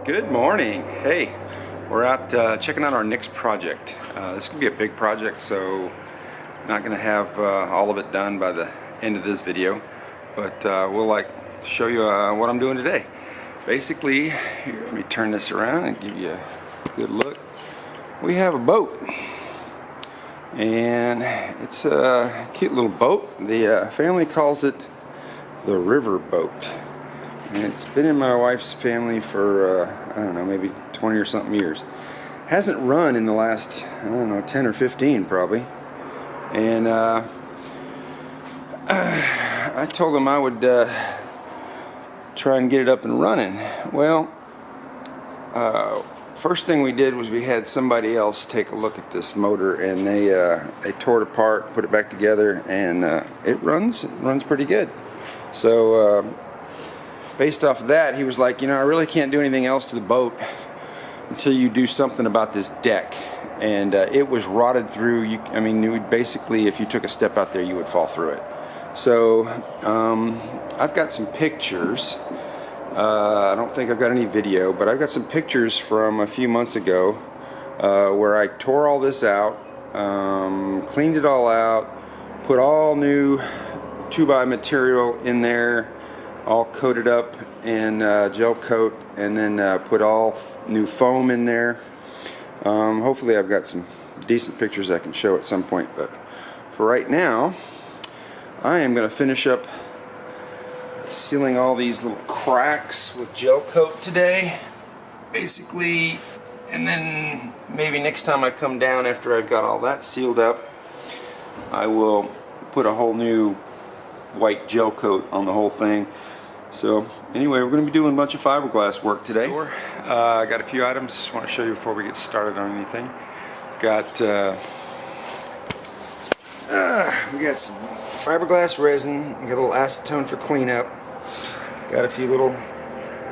Good morning. Hey, we're out checking out our next project. This is going to be a big project, so not going to have all of it done by the end of this video, but we'll show you what I'm doing today. Basically, here, let me turn this around and give you a good look. We have a boat, and it's a cute little boat. The family calls it the river boat. And it's been in my wife's family for, I don't know, maybe 20 or something years. Hasn't run in the last, I don't know, 10 or 15 probably. And I told them I would try and get it up and running. Well, first thing we did was we had somebody else take a look at this motor, and they tore it apart, put it back together, and it runs pretty good. So based off of that, he was like, you know, I really can't do anything else to the boat until you do something about this deck. And it was rotted through. I mean, it would basically, if you took a step out there, you would fall through it. So I've got some pictures. I don't think I've got any video, but I've got some pictures from a few months ago where I tore all this out, cleaned it all out, put all new 2x material in there, all coated up in gel coat, and then put all new foam in there. Hopefully I've got some decent pictures I can show at some point, but for right now I am going to finish up sealing all these little cracks with gel coat today, basically, and then maybe next time I come down after I've got all that sealed up, I will put a whole new white gel coat on the whole thing. So anyway, we're going to be doing a bunch of fiberglass work today. I got a few items just want to show you before we get started on anything. Got we got some fiberglass resin. We got a little acetone for cleanup. Got a few little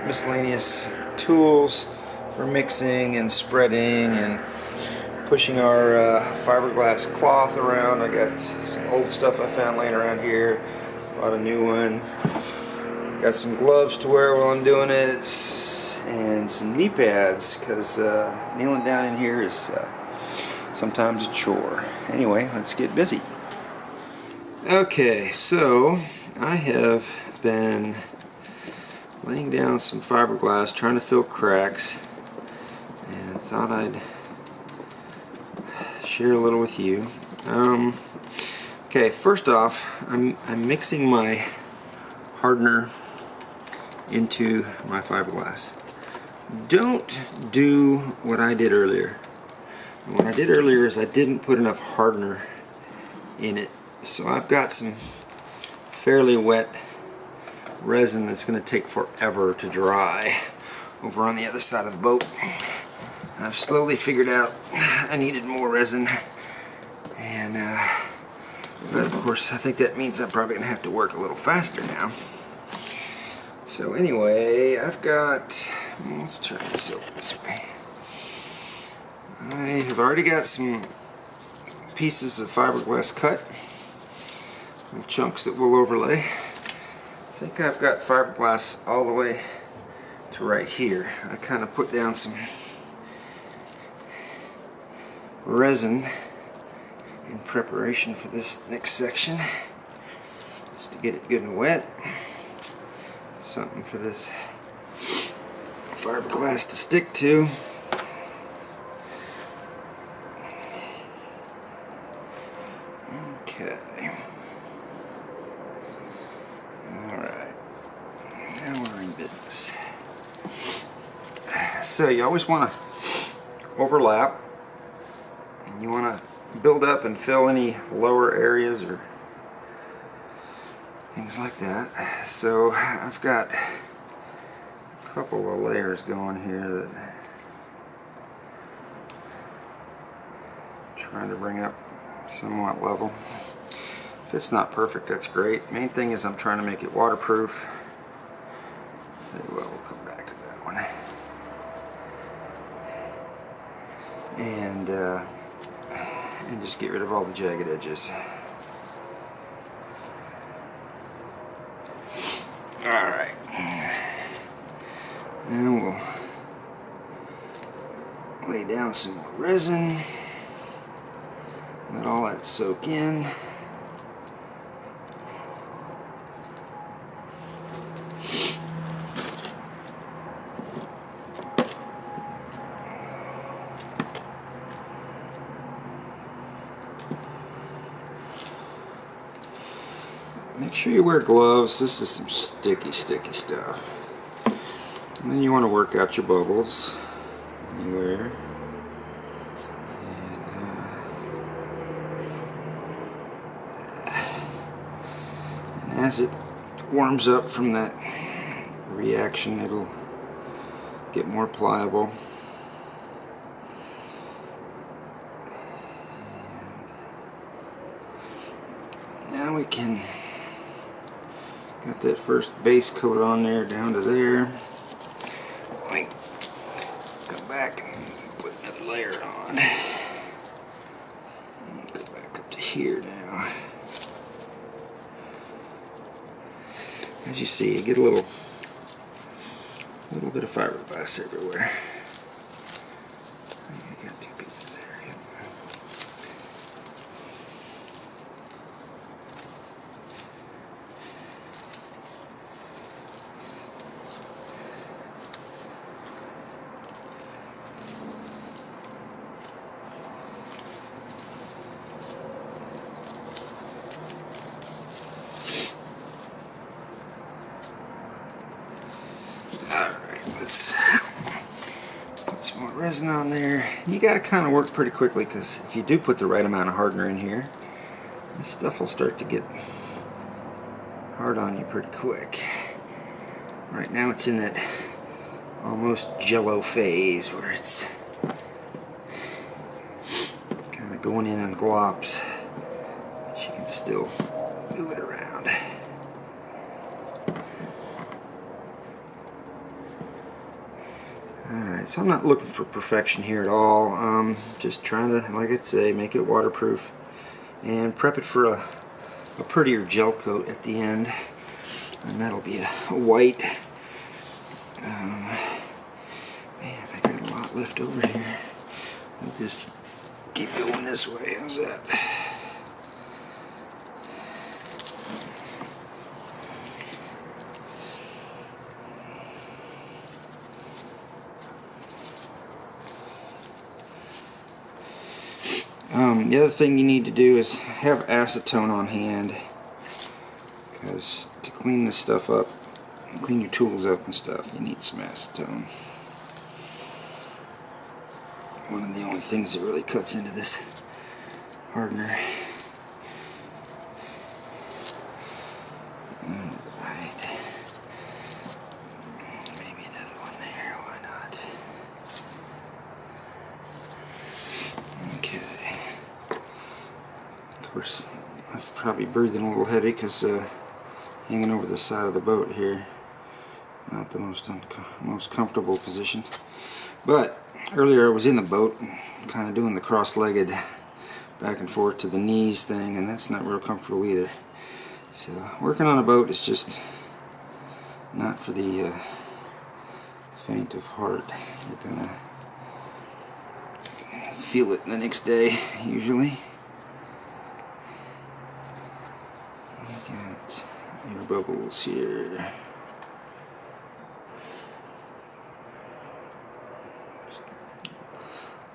miscellaneous tools for mixing and spreading and pushing our fiberglass cloth around. I got some old stuff I found laying around here. Bought a new one. Got some gloves to wear while I'm doing it, and some knee pads, because kneeling down in here is sometimes a chore. Anyway, let's get busy. Okay, so I have been laying down some fiberglass, trying to fill cracks, and thought I'd share a little with you. Okay, first off, I'm mixing my hardener into my fiberglass. Don't do what I did earlier. What I did earlier is I didn't put enough hardener in it. So I've got some fairly wet resin that's going to take forever to dry over on the other side of the boat. I've slowly figured out I needed more resin, and but of course I think that means I'm probably going to have to work a little faster now. So anyway, I've got, let's turn this over this way. I have already got some pieces of fiberglass cut, little chunks that we'll overlay. I think I've got fiberglass all the way to right here. I kind of put down some resin in preparation for this next section, just to get it good and wet. Something for this fiberglass to stick to. Okay. Alright. Now we're in business. So you always want to overlap. You want to build up and fill any lower areas or things like that. So I've got a couple of layers going here that I'm trying to bring up somewhat level. If it's not perfect, that's great. Main thing is I'm trying to make it waterproof. Well, we'll come back to that one. And just get rid of all the jagged edges. Alright. And we'll lay down some more resin. Let all that soak in. Make sure you wear gloves. This is some sticky stuff. And then you want to work out your bubbles anywhere. And as it warms up from that reaction, it'll get more pliable. And now we can got that first base coat on there down to there. Come back and put another layer on. Go back up to here now. As you see, you get a little bit of fiberglass everywhere. I got 2 pieces there. Yep. Alright, let's put some more resin on there. You got to kind of work pretty quickly, because if you do put the right amount of hardener in here, this stuff will start to get hard on you pretty quick. Right now it's in that almost jello phase where it's kind of going in on glops, but you can still move it around. Alright, so I'm not looking for perfection here at all. Just trying to, like I say, make it waterproof and prep it for a prettier gel coat at the end. And that'll be a white. Man, I got a lot left over here. We'll just keep going this way. How's that? The other thing you need to do is have acetone on hand, because to clean this stuff up, clean your tools up and stuff, you need some acetone. One of the only things that really cuts into this hardener. Alright. Maybe another one there, why not? Okay. Of course, I'm probably breathing a little heavy because hanging over the side of the boat here, not the most comfortable position. But earlier I was in the boat, kind of doing the cross-legged back and forth to the knees thing, and that's not real comfortable either. So working on a boat is just not for the faint of heart. You're gonna feel it the next day usually. Got your bubbles here.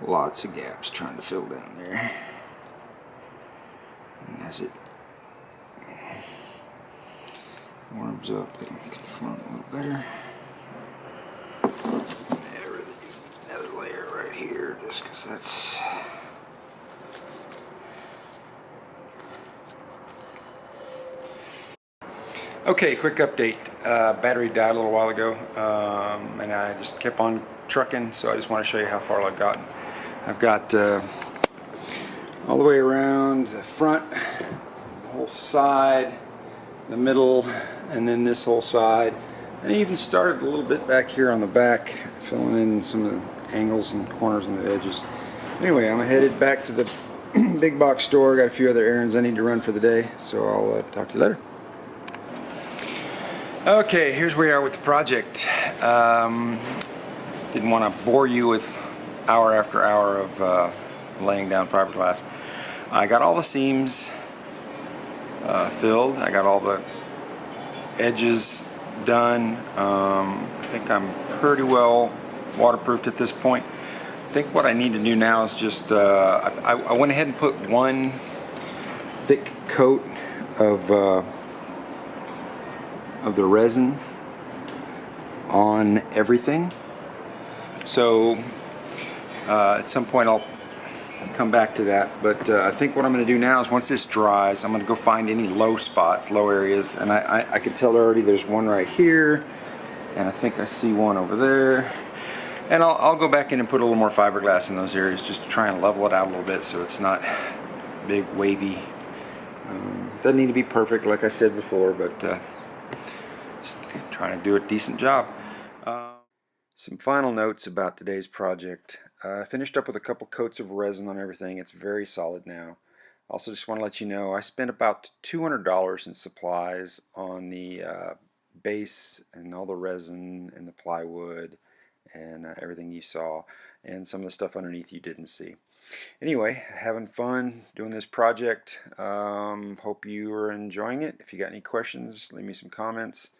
Lots of gaps trying to fill down there. And as it warms up, it'll conform a little better. Yeah, really do another layer right here, just because that's. Okay, quick update. Battery died a little while ago, and I just kept on trucking, so I just want to show you how far I've gotten. I've got all the way around the front, the whole side, the middle, and then this whole side. And I even started a little bit back here on the back, filling in some of the angles and corners and the edges. Anyway, I'm headed back to the big box store. Got a few other errands I need to run for the day, so I'll talk to you later. Okay, here's where we are with the project. Didn't want to bore you with hour after hour of laying down fiberglass. I got all the seams filled. I got all the edges done. I think I'm pretty well waterproofed at this point. I think what I need to do now is just I went ahead and put one thick coat of the resin on everything. So at some point I'll come back to that, but I think what I'm going to do now is once this dries, I'm going to go find any low spots, low areas, and I can tell already there's one right here, and I think I see one over there, and I'll go back in and put a little more fiberglass in those areas just to try and level it out a little bit so it's not big wavy. Doesn't need to be perfect like I said before, but just trying to do a decent job. Some final notes about today's project. I finished up with a couple coats of resin on everything. It's very solid now. Also just want to let you know I spent about $200 in supplies on the base and all the resin and the plywood and everything you saw, and some of the stuff underneath you didn't see. Anyway, having fun doing this project. Hope you are enjoying it. If you got any questions, leave me some comments.